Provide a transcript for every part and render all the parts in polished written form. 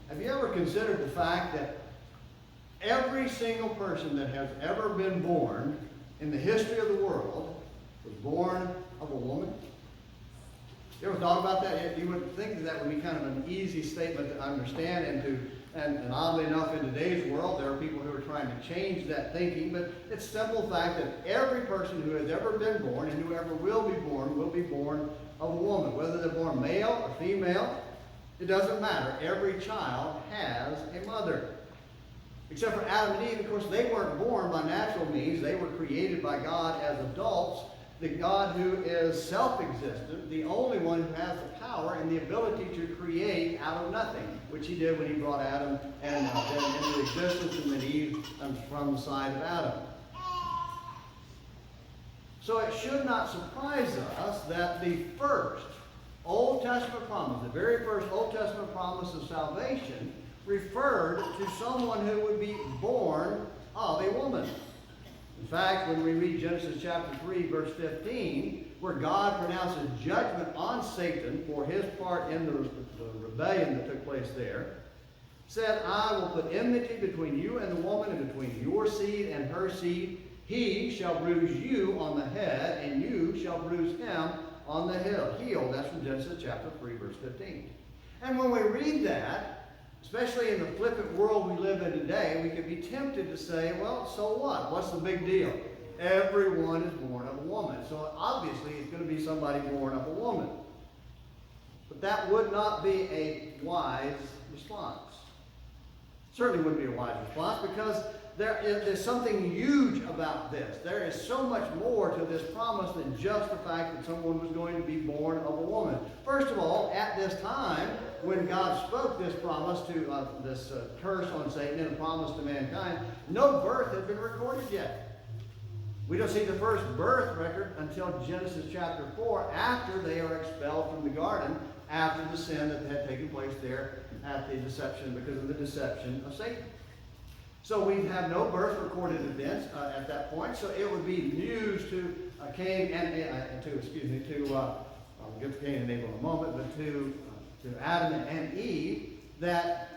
Have you ever considered the fact that every single person that has ever been born in the history of the world was born of a woman? You ever thought about that? You would think that would be kind of an easy statement to understand, and oddly enough, in today's world, there are people who are trying to change that thinking, but it's the simple fact that every person who has ever been born and whoever will be born of a woman. Whether they're born male or female, it doesn't matter. Every child has a mother. Except for Adam and Eve, of course, they weren't born by natural means. They were created by God as adults. The God who is self-existent, the only one who has the power and the ability to create out of nothing, which he did when he brought Adam and then into existence, and then Eve from the side of Adam. So it should not surprise us that the first Old Testament promise, the very first Old Testament promise of salvation, referred to someone who would be born of a woman. In fact, when we read Genesis chapter 3, verse 15, where God pronounces judgment on Satan for his part in the rebellion that took place there, said, I will put enmity between you and the woman, and between your seed and her seed. He shall bruise you on the head, and you shall bruise him on the heel. That's from Genesis chapter 3, verse 15. And when we read that, especially in the flippant world we live in today, we can be tempted to say, well, so what? What's the big deal? Everyone is born of a woman. So obviously it's going to be somebody born of a woman. But that would not be a wise response. Certainly wouldn't be a wise response, because there's something huge about this. There is so much more to this promise than just the fact that someone was going to be born of a woman. First of all, at this time, when God spoke this promise to this curse on Satan and a promise to mankind, no birth had been recorded yet. We don't see the first birth record until Genesis chapter 4, after they are expelled from the garden, after the sin that had taken place there at the deception, because of the deception of Satan. So we have no birth recorded events at that point. So it would be news to Cain and I'll get to Cain and Abel in a moment, but to Adam and Eve, that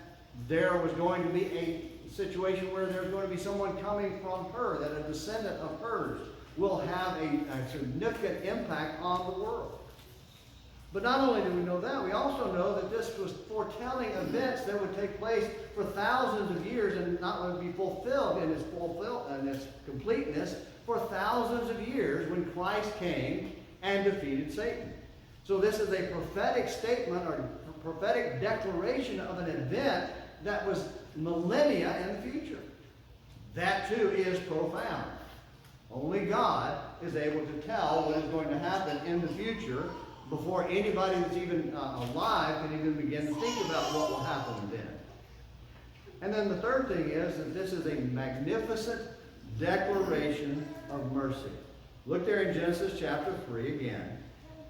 there was going to be a situation where there's going to be someone coming from her, that a descendant of hers will have a significant impact on the world. But not only do we know that, we also know that this was foretelling events that would take place for thousands of years and not only be fulfilled in its completeness for thousands of years when Christ came and defeated Satan. So this is a prophetic statement or prophetic declaration of an event that was millennia in the future. That too is profound. Only God is able to tell what is going to happen in the future before anybody that's even alive can even begin to think about what will happen then. And then the third thing is that this is a magnificent declaration of mercy. Look there in Genesis chapter 3 again,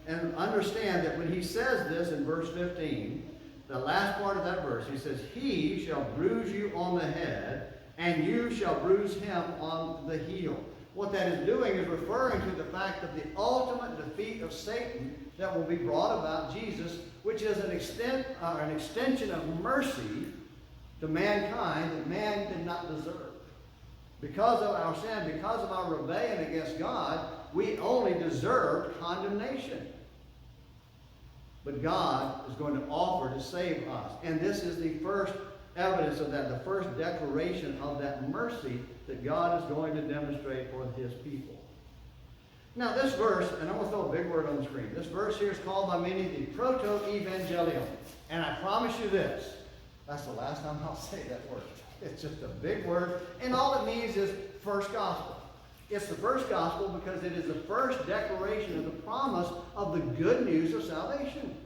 and understand that when he says this in verse 15, the last part of that verse, he says, he shall bruise you on the head, and you shall bruise him on the heel. What that is doing is referring to the fact of the ultimate defeat of Satan that will be brought about Jesus, which is an extension of mercy to mankind that man did not deserve. Because of our sin, because of our rebellion against God, we only deserved condemnation. But God is going to offer to save us. And this is the first evidence of that, the first declaration of that mercy that God is going to demonstrate for his people. Now this verse, and I'm going to throw a big word on the screen. This verse here is called by many the proto-evangelium. And I promise you this, that's the last time I'll say that word. It's just a big word, and all it means is first gospel. It's the first gospel because it is the first declaration of the promise of the good news of salvation.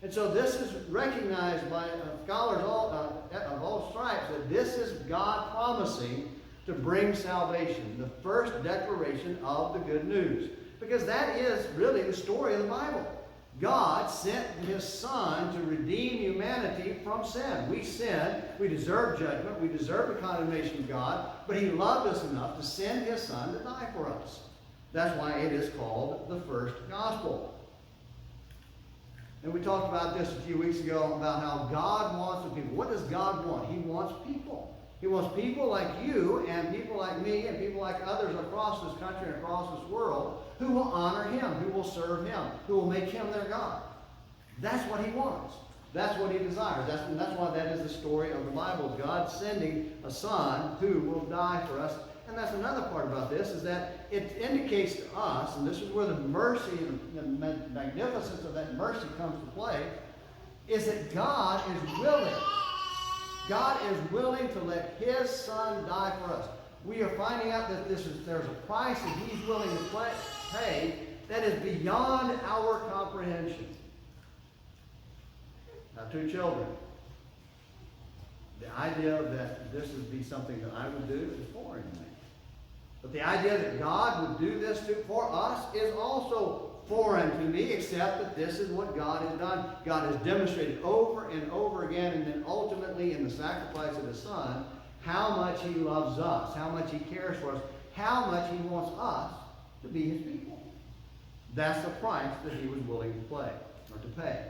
And so this is recognized by scholars of all stripes that this is God promising to bring salvation, the first declaration of the good news. Because that is really the story of the Bible. God sent his Son to redeem humanity from sin. We sinned, we deserve judgment, we deserve the condemnation of God, but he loved us enough to send his Son to die for us. That's why it is called the first gospel. And we talked about this a few weeks ago about how God wants the people. What does God want? He wants people. He wants people like you and people like me and people like others across this country and across this world who will honor him, who will serve him, who will make him their God. That's what he wants. That's what he desires. That's why that is the story of the Bible. God sending a son who will die for us. And that's another part about this, is that it indicates to us, and this is where the mercy and the magnificence of that mercy comes to play, is that God is willing. God is willing to let his son die for us. We are finding out that there's a price that he's willing to pay that is beyond our comprehension. I have 2 children. The idea that this would be something that I would do is foreign to me. But the idea that God would do this for us is also foreign to me, except that this is what God has done. God has demonstrated over and over again, and then ultimately in the sacrifice of his son, how much he loves us, how much he cares for us, how much he wants us to be his people. That's the price that he was willing to pay.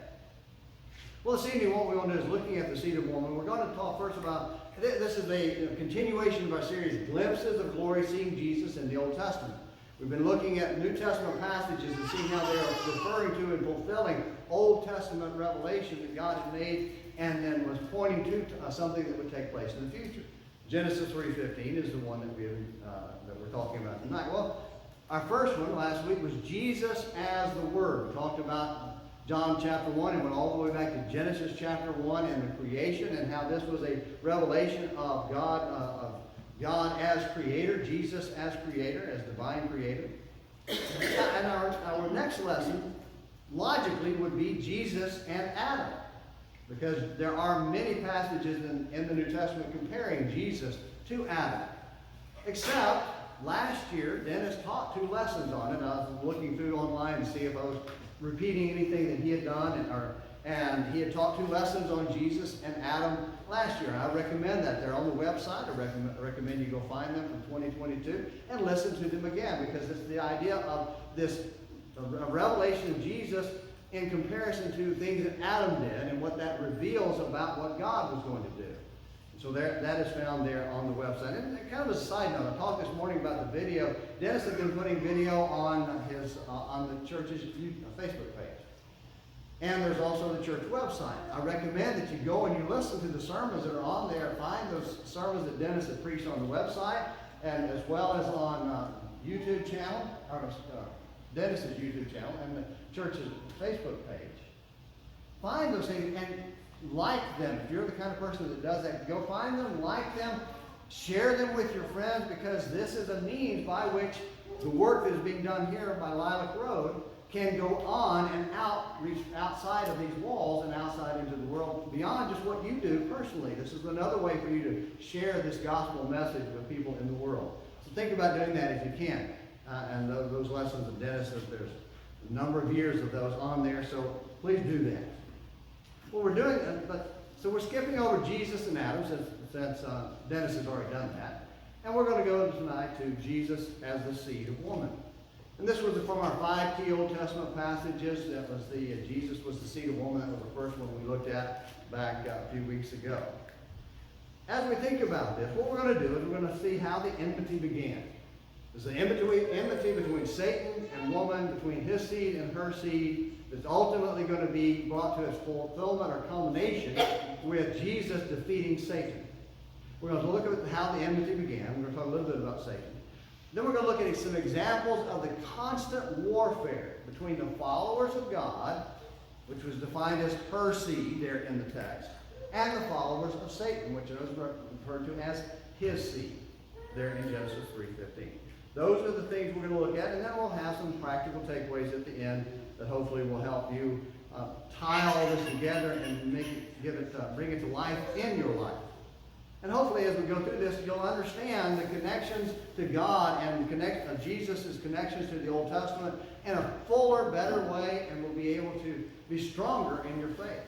Well, this evening what we want to do is looking at the seed of woman. We're going to talk first about, this is a continuation of our series, Glimpses of Glory, Seeing Jesus in the Old Testament. We've been looking at New Testament passages and seeing how they are referring to and fulfilling Old Testament revelation that God had made and then was pointing to something that would take place in the future. Genesis 3:15 is the one that we're talking about tonight. Well, our first one last week was Jesus as the Word. We talked about John chapter 1 and went all the way back to Genesis chapter 1 and the creation and how this was a revelation of God as creator, Jesus as creator, as divine creator. And our next lesson, logically, would be Jesus and Adam. Because there are many passages in the New Testament comparing Jesus to Adam. Except, last year, Dennis taught 2 lessons on it. I was looking through online to see if I was repeating anything that he had done, and he had taught 2 lessons on Jesus and Adam last year. And I recommend that. They're on the website. I recommend you go find them from 2022 and listen to them again, because it's the idea of this revelation of Jesus in comparison to things that Adam did and what that reveals about what God was going to do. So that is found there on the website. And kind of a side note, I talked this morning about the video. Dennis has been putting video on the church's Facebook page. And there's also the church website. I recommend that you go and you listen to the sermons that are on there. Find those sermons that Dennis had preached on the website, and as well as on YouTube channel, or Dennis's YouTube channel, and the church's Facebook page. Find those things and like them. If you're the kind of person that does that, go find them, like them, share them with your friends, because this is a means by which the work that is being done here by Lilac Road can go on and reach outside of these walls and outside into the world beyond just what you do personally. This is another way for you to share this gospel message with people in the world. So think about doing that if you can. And those lessons of Dennis, there's a number of years of those on there, so please do that. Well, we're doing so we're skipping over Jesus and Adam since Dennis has already done that. And we're going to go tonight to Jesus as the seed of woman. And this was from our 5 key Old Testament passages. That was Jesus was the seed of woman. That was the first one we looked at back a few weeks ago. As we think about this, what we're going to do is we're going to see how the enmity began. There's an enmity between Satan and woman, between his seed and her seed, that's ultimately going to be brought to its fulfillment or culmination with Jesus defeating Satan. We're going to look at how the enmity began. We're going to talk a little bit about Satan. Then we're going to look at some examples of the constant warfare between the followers of God, which was defined as her seed there in the text, and the followers of Satan, which is referred to as his seed there in Genesis 3:15. Those are the things we're going to look at, and then we'll have some practical takeaways at the end that hopefully will help you tie all this together and bring it to life in your life. And hopefully as we go through this, you'll understand the connections to God and Jesus' connections to the Old Testament in a fuller, better way, and will be able to be stronger in your faith.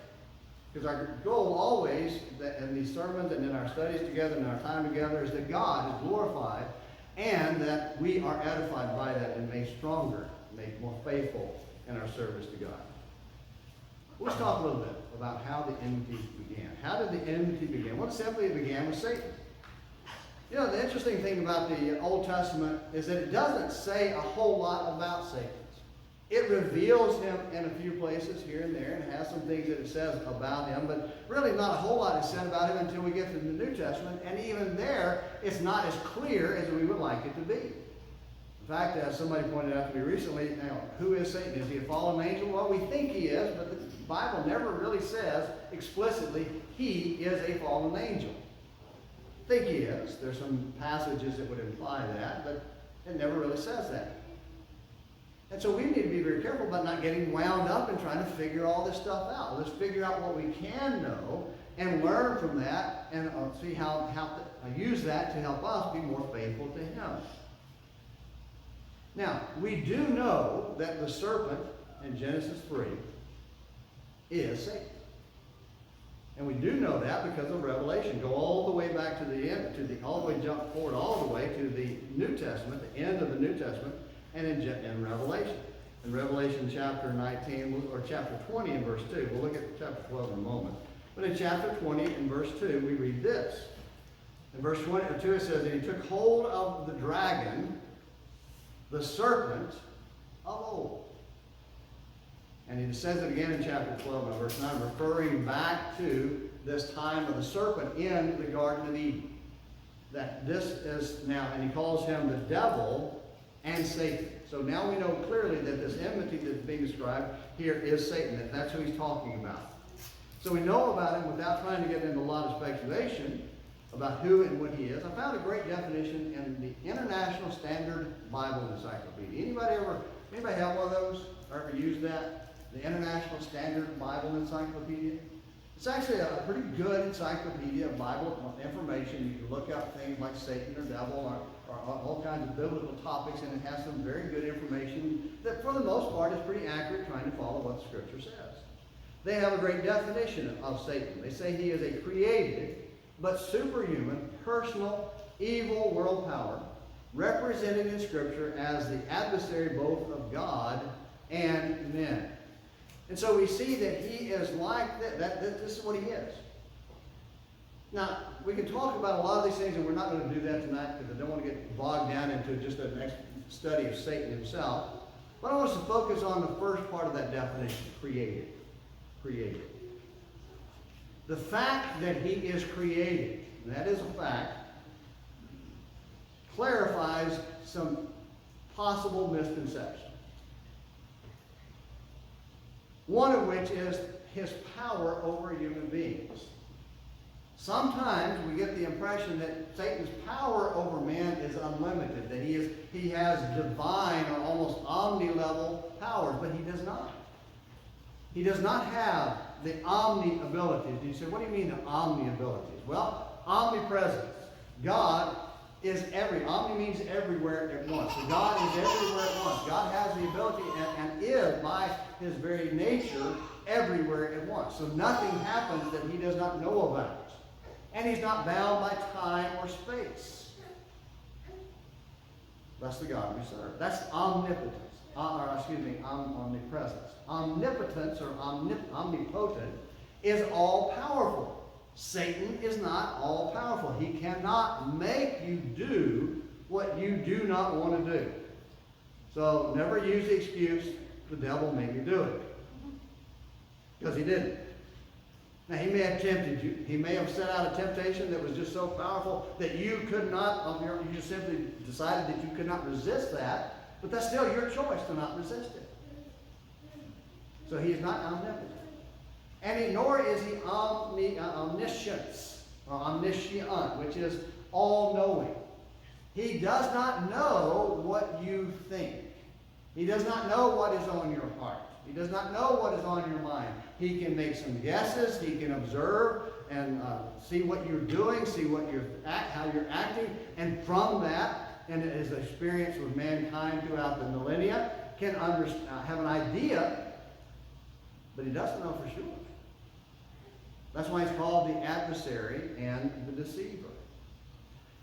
Because our goal always, in these sermons and in our studies together and our time together, is that God is glorified and that we are edified by that and made stronger, made more faithful in our service to God. Let's talk a little bit. about how the enmity began. How did the enmity begin? Well, simply it began with Satan. You know, the interesting thing about the Old Testament is that it doesn't say a whole lot about Satan. It reveals him in a few places here and there and has some things that it says about him, but really not a whole lot is said about him until we get to the New Testament, and even there, it's not as clear as we would like it to be. In fact, as somebody pointed out to me recently, you know, who is Satan? Is he a fallen angel? Well, we think he is, but the Bible never really says explicitly he is a fallen angel. Think he is. There's some passages that would imply that, but it never really says that. And so we need to be very careful about not getting wound up and trying to figure all this stuff out. Let's figure out what we can know and learn from that and see how to use that to help us be more faithful to him. Now, we do know that the serpent in Genesis 3 is Satan. And we do know that because of Revelation. Go all the way back to the end, jump forward all the way to the New Testament, the end of the New Testament, and in Revelation. In Revelation chapter 19, or chapter 20 in verse 2. We'll look at chapter 12 in a moment. But in chapter 20 in verse 2, we read this. In verse 22 it says, "And he took hold of the dragon, the serpent of old." And he says it again in chapter 12 and verse 9, referring back to this time of the serpent in the Garden of Eden. That this is now, and he calls him the devil and Satan. So now we know clearly that this enmity that's being described here is Satan. That's who he's talking about. So we know about him without trying to get into a lot of speculation about who and what he is. I found a great definition in the International Standard Bible Encyclopedia. Anybody have one of those or ever used that? The International Standard Bible Encyclopedia. It's actually a pretty good encyclopedia of Bible information. You can look up things like Satan or devil or all kinds of biblical topics, and it has some very good information that for the most part is pretty accurate, trying to follow what the Scripture says. They have a great definition of Satan. They say he is a created but superhuman, personal, evil world power, represented in Scripture as the adversary both of God and men. And so we see that he is like this is what he is. Now, we can talk about a lot of these things, and we're not going to do that tonight because I don't want to get bogged down into just a next study of Satan himself. But I want us to focus on the first part of that definition, created. Created. The fact that he is created, and that is a fact, clarifies some possible misconceptions. One of which is his power over human beings. Sometimes we get the impression that Satan's power over man is unlimited, that he has divine or almost omni-level powers, but he does not. He does not have the omni-abilities. And you say, what do you mean the omni-abilities? Well, omnipresence. God is omni means everywhere at once. So God is everywhere at once. God has the ability and is, by his very nature, everywhere at once. So nothing happens that he does not know about. And he's not bound by time or space. That's the God we serve. That's omnipotence. Omnipresence. Omnipotence or omnipotent is all powerful. Satan is not all powerful. He cannot make you do what you do not want to do. So never use the excuse, the devil made me do it. Because he didn't. Now, he may have tempted you. He may have set out a temptation that was just so powerful that you could not, you just simply decided that you could not resist that, but that's still your choice to not resist it. So he is not omnipotent. And nor is he omniscience, or omniscient, which is all-knowing. He does not know what you think. He does not know what is on your heart. He does not know what is on your mind. He can make some guesses. He can observe and see what you're doing, see how you're acting, and from that, and his experience with mankind throughout the millennia, can have an idea, but he doesn't know for sure. That's why he's called the adversary and the deceiver.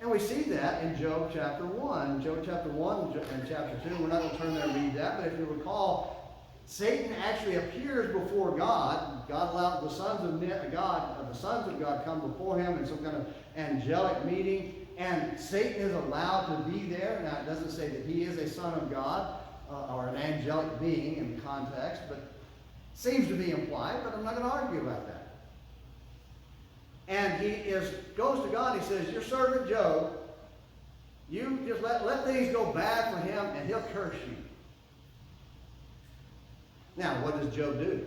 And we see that in Job chapter 1. Job chapter 1 and chapter 2, we're not going to turn there and read that, but if you recall, Satan actually appears before God. God allowed the sons of God come before him in some kind of angelic meeting, and Satan is allowed to be there. Now, it doesn't say that he is a son of God or an angelic being in the context, but seems to be implied, but I'm not going to argue about that. And he goes to God, he says, your servant Job, you just let things go bad for him and he'll curse you. Now, what does Job do?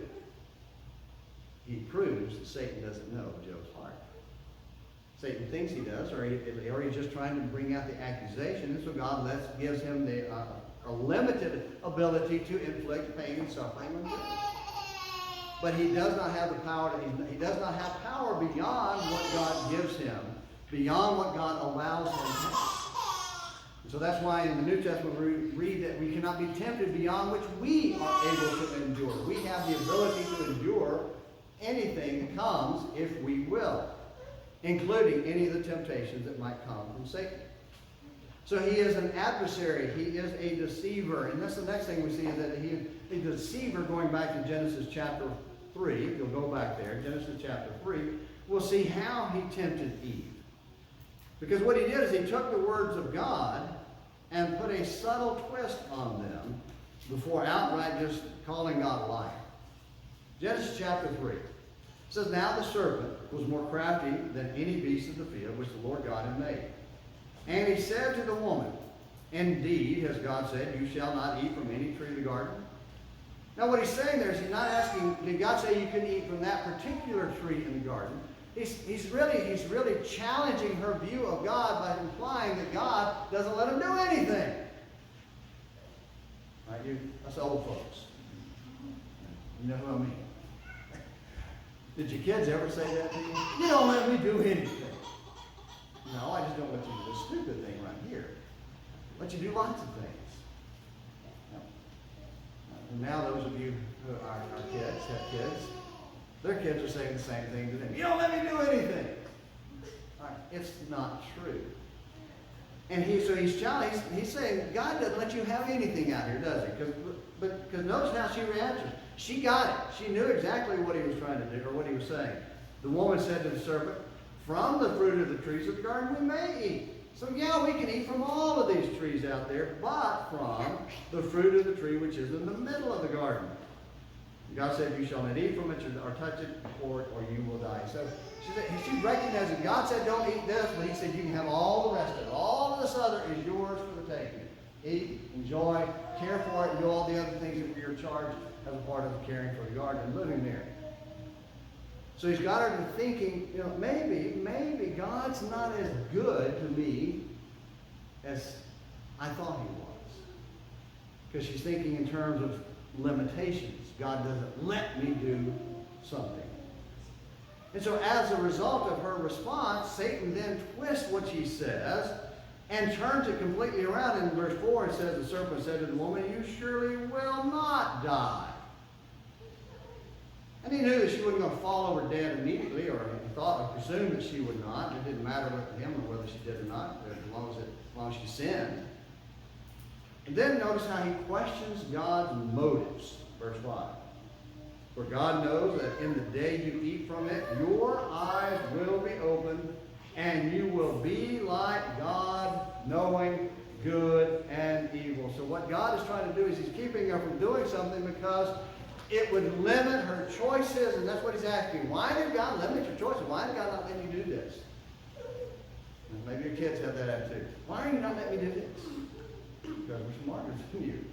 He proves that Satan doesn't know Job's heart. Satan thinks he does, or he's just trying to bring out the accusation, and so God gives him a limited ability to inflict pain and suffering on Job. But he does not have the power. He does not have power beyond what God gives him, beyond what God allows him to have. So that's why in the New Testament we read that we cannot be tempted beyond which we are able to endure. We have the ability to endure anything that comes if we will, including any of the temptations that might come from Satan. So he is an adversary. He is a deceiver. And that's the next thing we see, is that he is a deceiver. Going back to Genesis chapter 3, if you'll go back there, Genesis chapter 3, we'll see how he tempted Eve. Because what he did is he took the words of God and put a subtle twist on them before outright just calling God a liar. Genesis chapter 3 says, now the serpent was more crafty than any beast of the field which the Lord God had made. And he said to the woman, indeed, has God said, you shall not eat from any tree of the garden? Now what he's saying there is he's not asking, did God say you couldn't eat from that particular tree in the garden? He's really challenging her view of God by implying that God doesn't let him do anything. Right, us old folks. You know what I mean? Did your kids ever say that to you? You don't let me do anything. No, I just don't let you do this stupid thing right here. Let you do lots of things. And now those of you who are our kids, have kids, their kids are saying the same thing to them. You don't let me do anything. All right, it's not true. And he's challenged. He's saying God doesn't let you have anything out here, does he? Because notice how she reacted. She got it. She knew exactly what he was trying to do, or what he was saying. The woman said to the serpent, from the fruit of the trees of the garden we may eat. So yeah, we can eat from all of these trees out there, but from the fruit of the tree which is in the middle of the garden. God said, you shall not eat from it or touch it or you will die. So she recognized that God said don't eat this, but he said you can have all the rest of it. All of this other is yours for the taking. Eat, enjoy, care for it, and do all the other things that we are charged as a part of caring for the garden and living there. So he's got her to thinking, maybe God's not as good to me as I thought he was. Because she's thinking in terms of limitations. God doesn't let me do something. And so as a result of her response, Satan then twists what she says and turns it completely around. In verse 4 it says, the serpent said to the woman, you surely will not die. And he knew that she wasn't going to fall over dead immediately, or he thought or presumed that she would not. It didn't matter to him whether she did or not, as long as she sinned. And then notice how he questions God's motives. Verse 5. For God knows that in the day you eat from it, your eyes will be opened, and you will be like God, knowing good and evil. So what God is trying to do is he's keeping her from doing something because it would limit her choices, and that's what he's asking. Why did God limit your choices? Why did God not let you do this? And maybe your kids have that attitude. Why are you not letting me do this? Because we're smarter than you.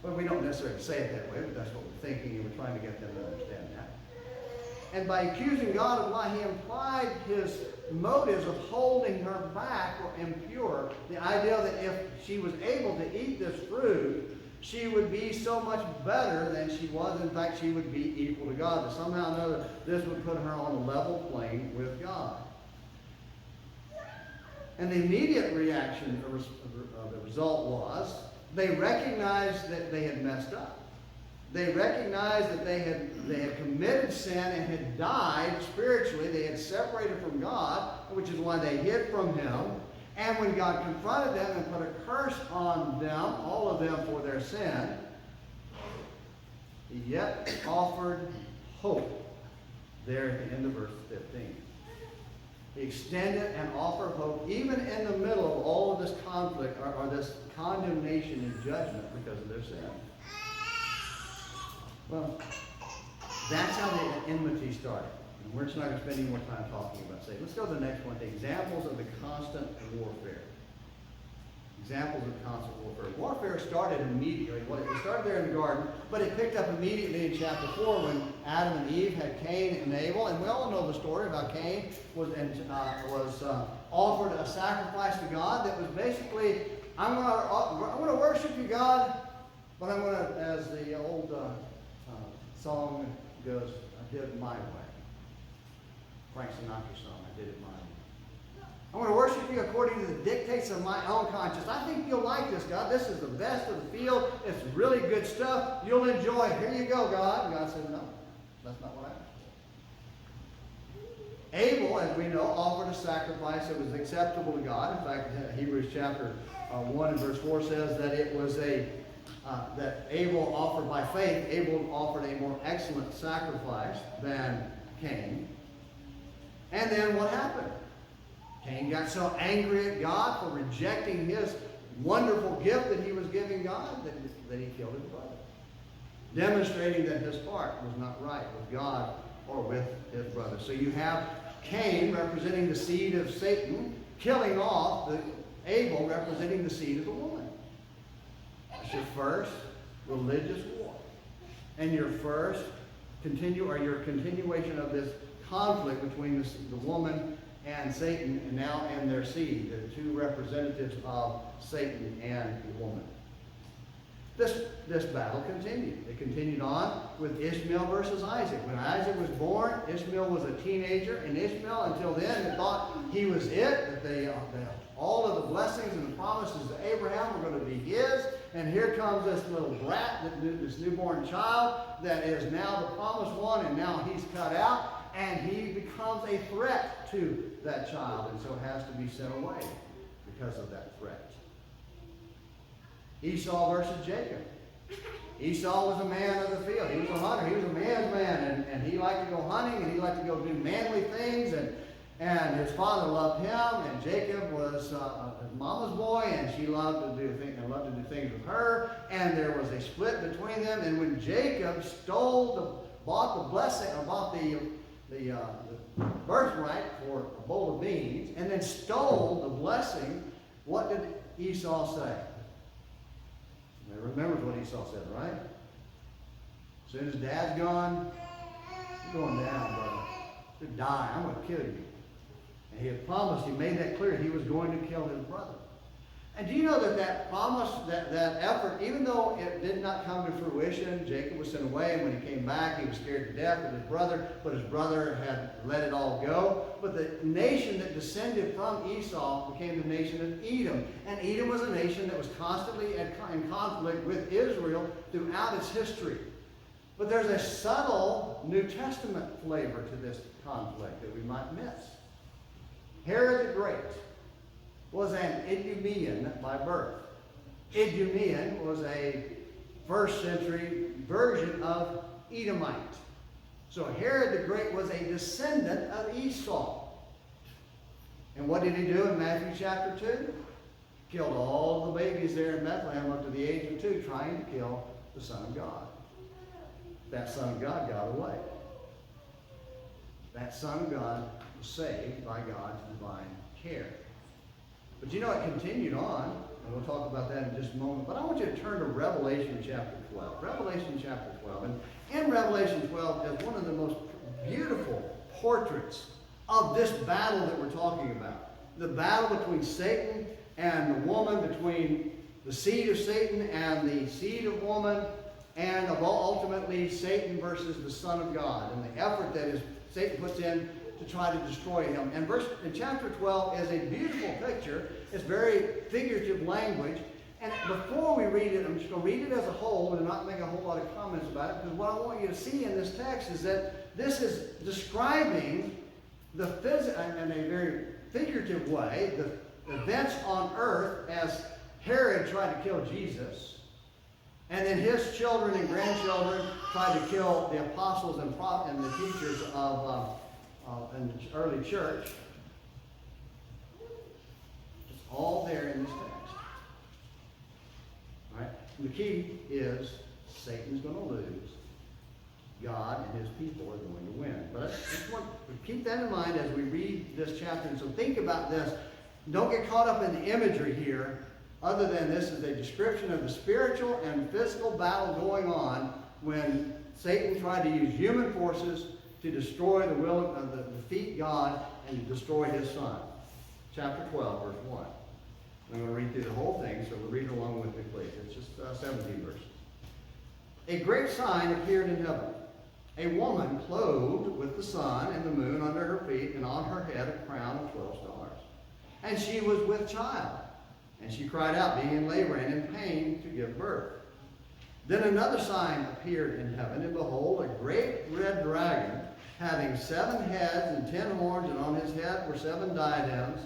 Well, we don't necessarily say it that way, but that's what we're thinking, and we're trying to get them to understand that. And by accusing God of lie, he implied his motives of holding her back were impure. The idea that if she was able to eat this fruit, she would be so much better than she was. In fact, she would be equal to God. That somehow or another, this would put her on a level plane with God. And the immediate reaction, the result was, they recognized that they had messed up. They recognized that they had committed sin and had died spiritually. They had separated from God, which is why they hid from him. And when God confronted them and put a curse on them, all of them for their sin, He yet offered hope there at the end of verse 15. He extended an offer of hope even in the middle of all of this conflict or this condemnation and judgment because of their sin. Well, that's how the enmity started. And we're just not going to spend any more time talking about Satan. Let's go to the next one. The examples of the constant warfare. Examples of constant warfare. Warfare started immediately. Well, it started there in the garden, but it picked up immediately in chapter 4 when Adam and Eve had Cain and Abel. And we all know the story about Cain was offered a sacrifice to God that was basically, I'm going to worship you, God, but I'm going to, as the old song goes, I did it my way. Frank Sinatra song, I did it my way. I'm going to worship you according to the dictates of my own conscience. I think you'll like this, God. This is the best of the field. It's really good stuff. You'll enjoy it. Here you go, God. And God said, no, that's not what I asked for. Abel, as we know, offered a sacrifice that was acceptable to God. In fact, Hebrews chapter 1 and verse 4 says that it was that Abel offered by faith. Abel offered a more excellent sacrifice than Cain. And then what happened? Cain got so angry at God for rejecting his wonderful gift that he was giving God that he killed his brother, demonstrating that his heart was not right with God or with his brother. So you have Cain representing the seed of Satan, killing off Abel representing the seed of the woman. That's your first religious war. And your first your continuation of this conflict between the woman and Satan, and now and their seed, the two representatives of Satan and the woman. This battle continued. It continued on with Ishmael versus Isaac. When Isaac was born, Ishmael was a teenager, and Ishmael, until then, thought he was it, that all of the blessings and the promises to Abraham were going to be his, and here comes this little brat, this newborn child, that is now the promised one, and now he's cut out. And he becomes a threat to that child, and so has to be sent away because of that threat. Esau versus Jacob. Esau was a man of the field. He was a hunter. He was a man's man, and he liked to go hunting, and he liked to go do manly things, and his father loved him, and Jacob was his mama's boy, and she loved to do things with her, and there was a split between them. And when Jacob bought the blessing, or bought the birthright for a bowl of beans, and then stole the blessing, what did Esau say? Everybody remembers what Esau said, right? As soon as Dad's gone, you're going down, brother. You're dying. I'm going to kill you. And he had promised, he made that clear, he was going to kill his brother. And do you know that promise, that effort, even though it did not come to fruition, Jacob was sent away, and when he came back, he was scared to death with his brother, but his brother had let it all go. But the nation that descended from Esau became the nation of Edom. And Edom was a nation that was constantly in conflict with Israel throughout its history. But there's a subtle New Testament flavor to this conflict that we might miss. Herod the Great was an Idumean by birth. Idumean was a first century version of Edomite. So Herod the Great was a descendant of Esau. And what did he do in Matthew chapter 2? Killed all the babies there in Bethlehem up to the age of 2, trying to kill the Son of God. That Son of God got away. That Son of God was saved by God's divine care. But you know, it continued on, and we'll talk about that in just a moment. But I want you to turn to Revelation chapter 12. Revelation chapter 12. And in Revelation 12 is one of the most beautiful portraits of this battle that we're talking about. The battle between Satan and the woman, between the seed of Satan and the seed of woman, and ultimately Satan versus the Son of God, and the effort that Satan puts in to try to destroy him. And in chapter 12 is a beautiful picture. It's very figurative language. And before we read it, I'm just going to read it as a whole and not make a whole lot of comments about it, because what I want you to see in this text is that this is describing in a very figurative way the events on earth as Herod tried to kill Jesus, And then his children and grandchildren tried to kill the apostles and the teachers in the early church. It's all there in this text. All right? And the key is Satan's going to lose. God and his people are going to win. But I just want to keep that in mind as we read this chapter. And so think about this. Don't get caught up in the imagery here, other than this is a description of the spiritual and physical battle going on when Satan tried to use human forces to destroy the will of defeat God and destroy his son. Chapter 12, verse 1. I'm going to read through the whole thing, so we'll read along with me, please. It's just 17 verses. A great sign appeared in heaven. A woman clothed with the sun and the moon under her feet, and on her head a crown of 12 stars. And she was with child. And she cried out, being in labor and in pain to give birth. Then another sign appeared in heaven, and behold, a great red dragon, having 7 heads and 10 horns, and on his head were 7 diadems,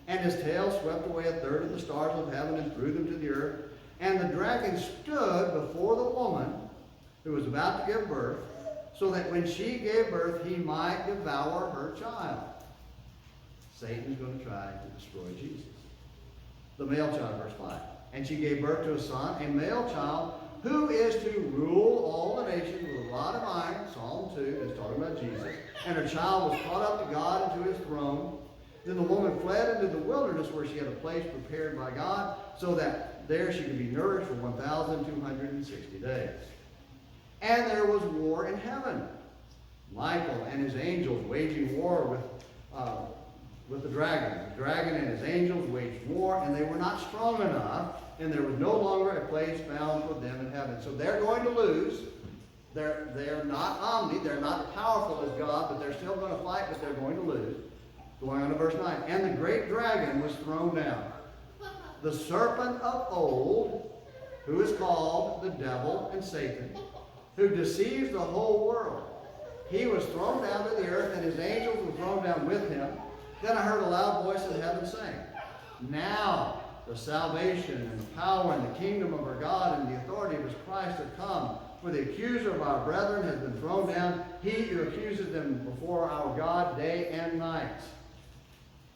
and his tail swept away a third of the stars of heaven and threw them to the earth. And the dragon stood before the woman who was about to give birth, so that when she gave birth, he might devour her child. Satan's going to try to destroy Jesus. The male child, verse 5. And she gave birth to a son, a male child, who is to rule all the nations with a rod of iron. Psalm 2 is talking about Jesus. And her child was caught up to God and to his throne. Then the woman fled into the wilderness, where she had a place prepared by God, so that there she could be nourished for 1,260 days. And there was war in heaven. Michael and his angels waging war with the dragon. The dragon and his angels waged war, and they were not strong enough, and there was no longer a place found for them in heaven. So they're going to lose. They're not omni, they're not as powerful as God, but they're still going to fight, but they're going to lose. Going on to verse 9. And the great dragon was thrown down, the serpent of old, who is called the devil and Satan, who deceives the whole world. He was thrown down to the earth, and his angels were thrown down with him. Then I heard a loud voice in heaven saying, now the salvation and the power and the kingdom of our God and the authority of his Christ have come. For the accuser of our brethren has been thrown down, he who accuses them before our God day and night.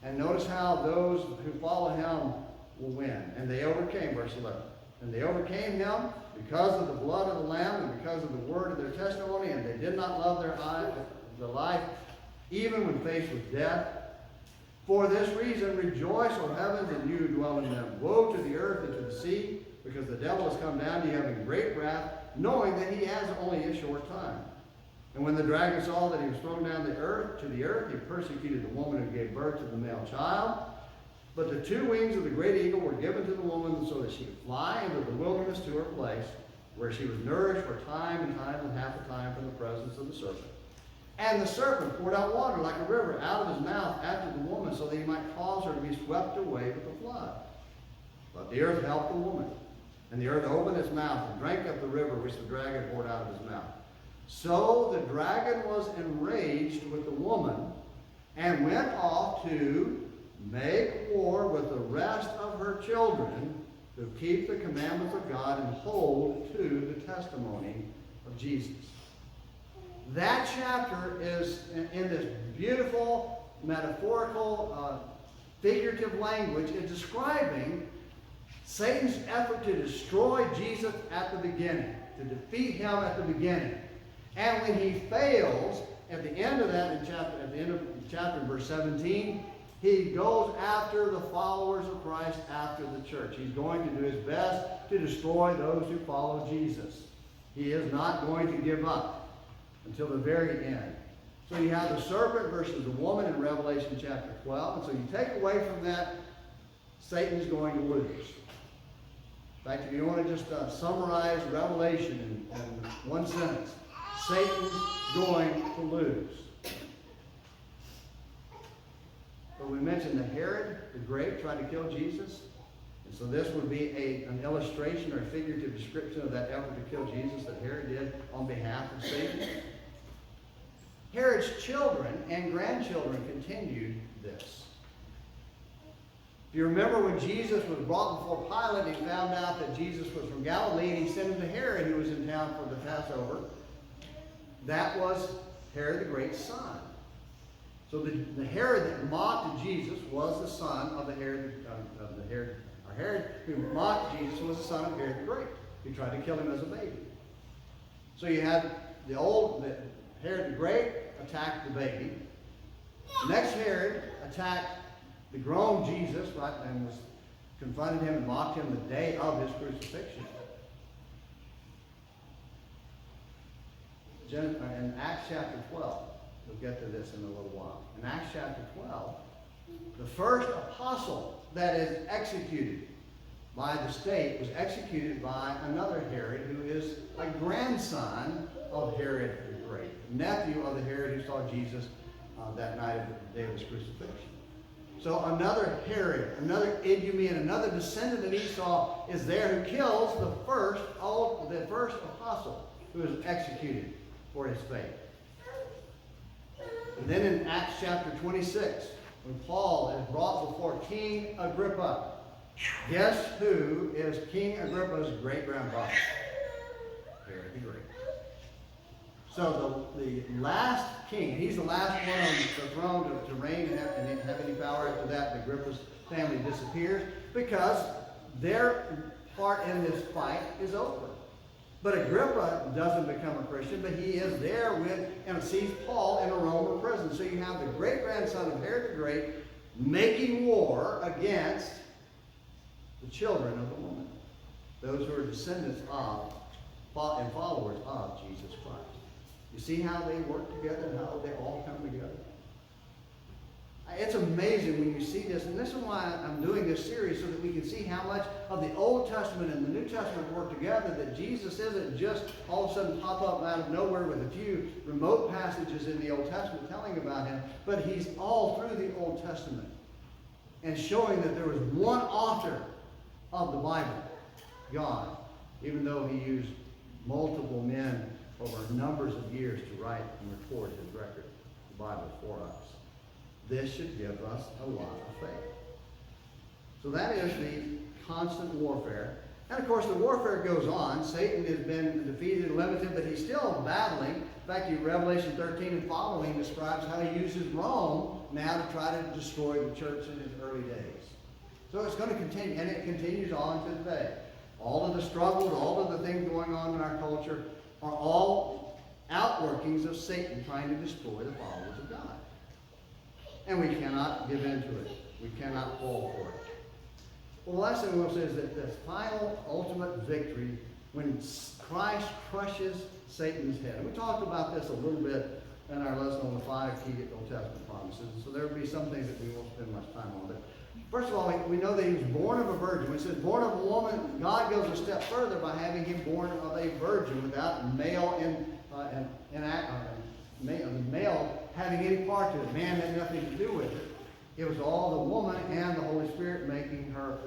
And notice how those who follow him will win. And they overcame, verse 11. And they overcame him because of the blood of the Lamb and because of the word of their testimony, and they did not love their life, even when faced with death. For this reason, rejoice, O heavens, and you who dwell in them. Woe to the earth and to the sea, because the devil has come down to you having great wrath, knowing that he has only a short time. And when the dragon saw that he was thrown down to the earth, he persecuted the woman who gave birth to the male child. But the 2 wings of the great eagle were given to the woman so that she could fly into the wilderness to her place, where she was nourished for time and half a time from the presence of the serpent. And the serpent poured out water like a river out of his mouth after the woman, so that he might cause her to be swept away with the flood. But the earth helped the woman. And the earth opened its mouth and drank up the river which the dragon poured out of his mouth. So the dragon was enraged with the woman and went off to make war with the rest of her children who keep the commandments of God and hold to the testimony of Jesus. That chapter is in this beautiful, metaphorical, figurative language is describing Satan's effort to destroy Jesus at the beginning, to defeat him at the beginning. And when he fails, at the end of that, at the end of chapter, verse 17, he goes after the followers of Christ, after the church. He's going to do his best to destroy those who follow Jesus. He is not going to give up until the very end. So you have the serpent versus the woman in Revelation chapter 12. And so you take away from that, Satan's going to lose. In fact, if you want to just summarize Revelation in one sentence, Satan's going to lose. But we mentioned that Herod the Great tried to kill Jesus. And so this would be an illustration or a figurative description of that effort to kill Jesus that Herod did on behalf of Satan. Herod's children and grandchildren continued this. If you remember when Jesus was brought before Pilate, he found out that Jesus was from Galilee, and he sent him to Herod, who was in town for the Passover. That was Herod the Great's son. So the Herod that mocked Jesus was the son of Herod who mocked Jesus was the son of Herod the Great. He tried to kill him as a baby. So you had Herod the Great attacked the baby. The next Herod attacked the grown Jesus, right, and confronted him and mocked him the day of his crucifixion. In Acts chapter 12, we'll get to this in a little while. In Acts chapter 12, the first apostle that is executed by the state was executed by another Herod, who is a grandson of Herod the Great, nephew of the Herod who saw Jesus that night of the day of his crucifixion. So another Herod, another Idumean, another descendant of Esau is there who kills the first apostle who is executed for his faith. And then in Acts chapter 26, when Paul is brought before King Agrippa, guess who is King Agrippa's great-grandfather? Herod the Great. So the last king, and he's the last one on the throne to reign and have any power. After that, Agrippa's family disappears because their part in this fight is over. But Agrippa doesn't become a Christian, but he is there and sees Paul in a Roman prison. So you have the great-grandson of Herod the Great making war against the children of the woman, those who are descendants of and followers of Jesus Christ. You see how they work together and how they all come together? It's amazing when you see this, and this is why I'm doing this series, so that we can see how much of the Old Testament and the New Testament work together, that Jesus isn't just all of a sudden pop up out of nowhere with a few remote passages in the Old Testament telling about him, but he's all through the Old Testament and showing that there was one author of the Bible, God, even though he used multiple men over numbers of years to write and record his record, the Bible, for us. This should give us a lot of faith. So that is the constant warfare. And of course the warfare goes on. Satan has been defeated and limited, but he's still battling. In fact, Revelation 13 and following describes how he uses Rome now to try to destroy the church in his early days. So it's going to continue, and it continues on to today. All of the struggles, all of the things going on in our culture are all outworkings of Satan trying to destroy the followers of God. And we cannot give in to it. We cannot fall for it. Well, the last thing we'll say is that the final, ultimate victory, when Christ crushes Satan's head. And we talked about this a little bit in our lesson on the 5 key Old Testament promises. So there will be some things that we won't spend much time on. But first of all, we know that he was born of a virgin. When it says born of a woman, God goes a step further by having him born of a virgin without male having any part to it. Man had nothing to do with it. It was all the woman and the Holy Spirit making her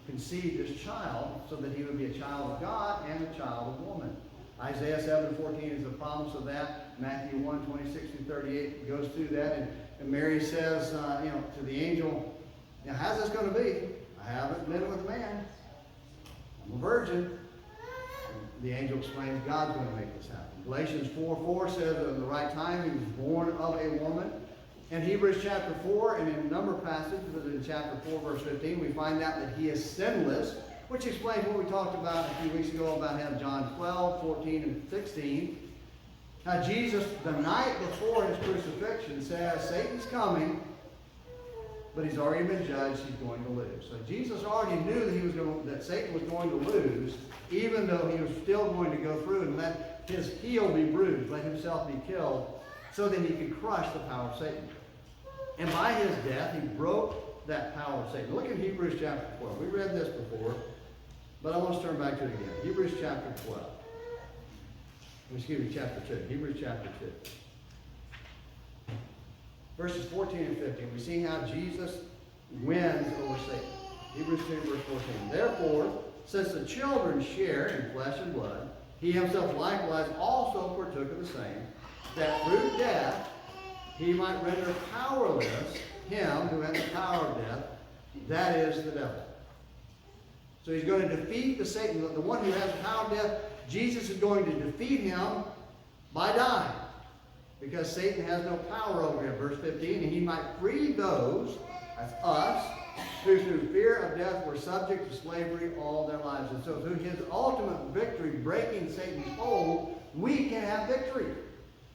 conceive this child so that he would be a child of God and a child of woman. Isaiah 7:14 is the promise of that. Matthew 1:26-38 goes through that. And Mary says, to the angel, now how's this going to be? I haven't been with a man. I'm a virgin. And the angel explains God's going to make this happen. Galatians 4:4 says that in the right time he was born of a woman. In Hebrews chapter 4 and in a number of passages, but in chapter 4 verse 15, we find out that he is sinless, which explains what we talked about a few weeks ago about him, John 12, 14, and 16. Now Jesus, the night before his crucifixion, says, Satan's coming, but he's already been judged, he's going to lose. So Jesus already knew that Satan was going to lose, even though he was still going to go through and let his heel be bruised, let himself be killed, so that he could crush the power of Satan. And by his death, he broke that power of Satan. Look at Hebrews chapter 12. We read this before, but I want to turn back to it again. Hebrews chapter 12. Excuse me, chapter 2. Hebrews chapter 2. Verses 14 and 15. We see how Jesus wins over Satan. Hebrews 2, verse 14. Therefore, since the children share in flesh and blood, he himself likewise also partook of the same, that through death he might render powerless him who had the power of death, That is the devil. So he's going to defeat the Satan, the one who has the power of death. Jesus is going to defeat him by dying, because Satan has no power over him. Verse 15, and he might free those, that's us, who through fear of death were subject to slavery all their lives. And so through his ultimate victory, breaking Satan's hold, we can have victory.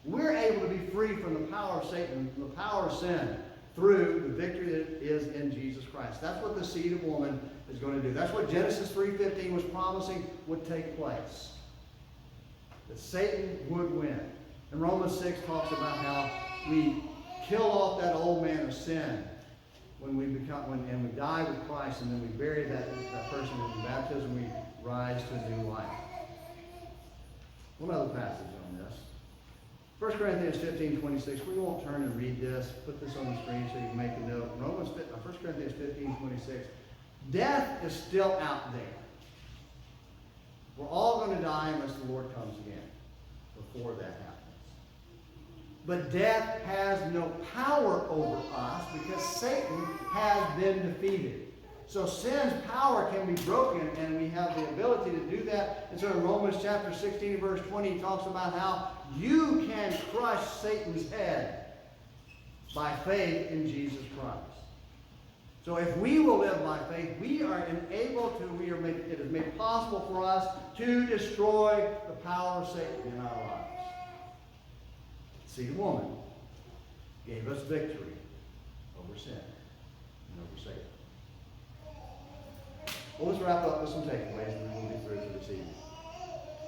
We're able to be free from the power of Satan, the power of sin, through the victory that is in Jesus Christ. That's what the seed of woman is going to do. That's what Genesis 3:15 was promising would take place. That Satan would win. And Romans 6 talks about how we kill off that old man of sin when we die with Christ, and then we bury that person in baptism, we rise to a new life. One other passage on this. 1 Corinthians 15:26. We won't turn and read this. Put this on the screen so you can make a note. 1 Corinthians 15:26. Death is still out there. We're all going to die unless the Lord comes again before that happens. But death has no power over us because Satan has been defeated. So sin's power can be broken, and we have the ability to do that. And so in Romans chapter 16, verse 20, he talks about how you can crush Satan's head by faith in Jesus Christ. So if we will live by faith, we are enabled to, it is made possible for us to destroy the power of Satan in our lives. See, the woman gave us victory over sin and over Satan. Well, let's wrap up with some takeaways, and then we'll be through for this evening.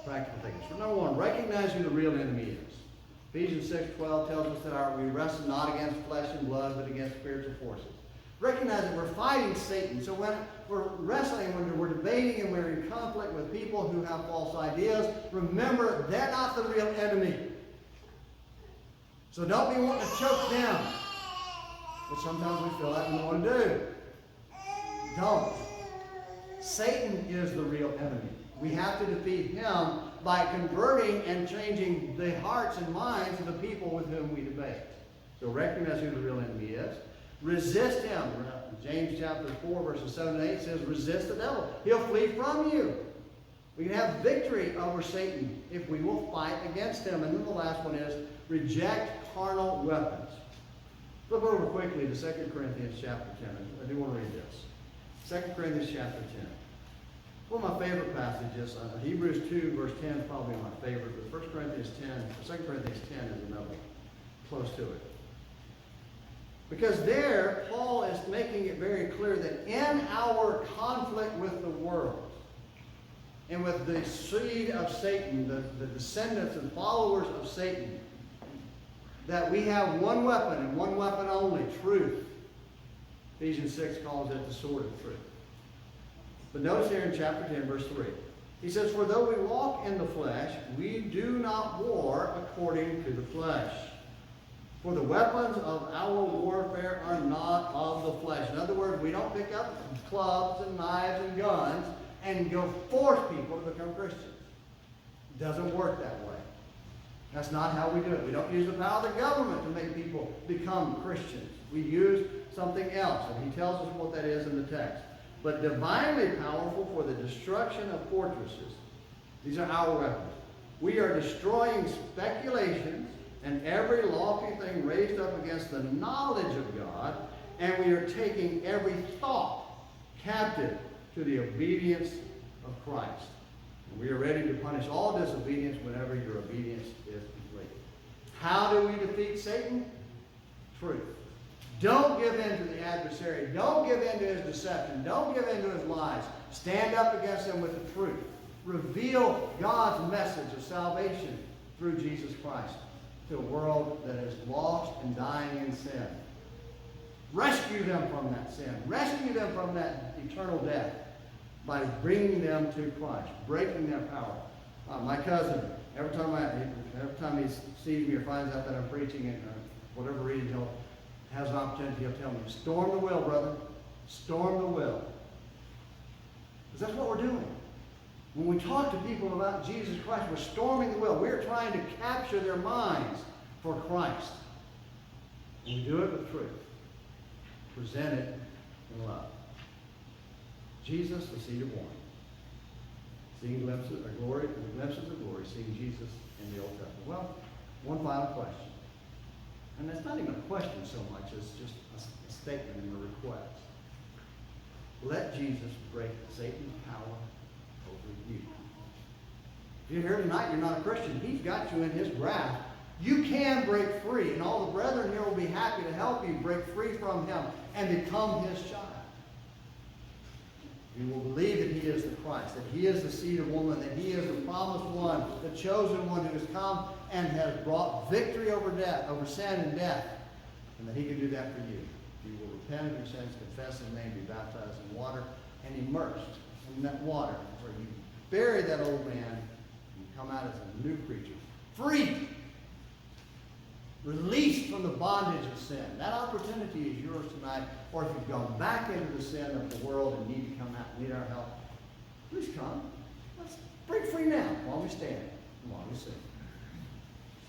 Practical takeaways. For number one, recognize who the real enemy is. Ephesians 6:12 tells us that we wrestle not against flesh and blood, but against spiritual forces. Recognize that we're fighting Satan. So when we're wrestling, when we're debating, and we're in conflict with people who have false ideas, remember, they're not the real enemy. So don't be wanting to choke them, which sometimes we feel like we want to do. Don't. Satan is the real enemy. We have to defeat him by converting and changing the hearts and minds of the people with whom we debate. So recognize who the real enemy is. Resist him. James chapter 4, verses 7 and 8 says, resist the devil. He'll flee from you. We can have victory over Satan if we will fight against him. And then the last one is, reject carnal weapons. Flip over quickly to 2 Corinthians chapter 10. I do want to read this. 2 Corinthians chapter 10. One of my favorite passages. Hebrews 2, verse 10 is probably my favorite. But 1 Corinthians 10, 2 Corinthians 10 is another one, close to it. Because there, Paul is making it very clear that in our conflict with the world, and with the seed of Satan, the descendants and followers of Satan, that we have one weapon and one weapon only, truth. Ephesians 6 calls it the sword of truth. But notice here in chapter 10, verse 3. He says, for though we walk in the flesh, we do not war according to the flesh. For the weapons of our warfare are not of the flesh. In other words, we don't pick up clubs and knives and guns and go force people to become Christians. It doesn't work that way. That's not how we do it. We don't use the power of the government to make people become Christians. We use something else, and he tells us what that is in the text. But divinely powerful for the destruction of fortresses. These are our weapons. We are destroying speculations and every lofty thing raised up against the knowledge of God, and we are taking every thought captive to the obedience of Christ. And we are ready to punish all disobedience whenever your obedience is complete. How do we defeat Satan? Truth. Don't give in to the adversary. Don't give in to his deception. Don't give in to his lies. Stand up against him with the truth. Reveal God's message of salvation through Jesus Christ to a world that is lost and dying in sin. Rescue them from that sin. Rescue them from that eternal death by bringing them to Christ, breaking their power. My cousin, every time he sees me or finds out that I'm preaching and whatever reason, he'll has an opportunity, he'll tell me, storm the will, brother. Storm the will. Because that's what we're doing. When we talk to people about Jesus Christ, we're storming the will. We're trying to capture their minds for Christ. And we do it with truth. Present it in love. Jesus, the seed of wine. Seeing glimpses of glory, seeing Jesus in the Old Testament. Well, one final question. And that's not even a question so much as just a statement and a request. Let Jesus break Satan's power over you. If you're here tonight, you're not a Christian, he's got you in his grasp. You can break free, and all the brethren here will be happy to help you break free from him and become his child. You will believe that he is the Christ, that he is the seed of woman, that he is the promised one, the chosen one who has come and has brought victory over death, over sin and death, and that he can do that for you. If you will repent of your sins, confess his name, be baptized in water, and immersed in that water, where you bury that old man, and you come out as a new creature, free, released from the bondage of sin. That opportunity is yours tonight. Or if you've gone back into the sin of the world and need to come out and need our help, please come. Let's break free now while we stand and while we sing.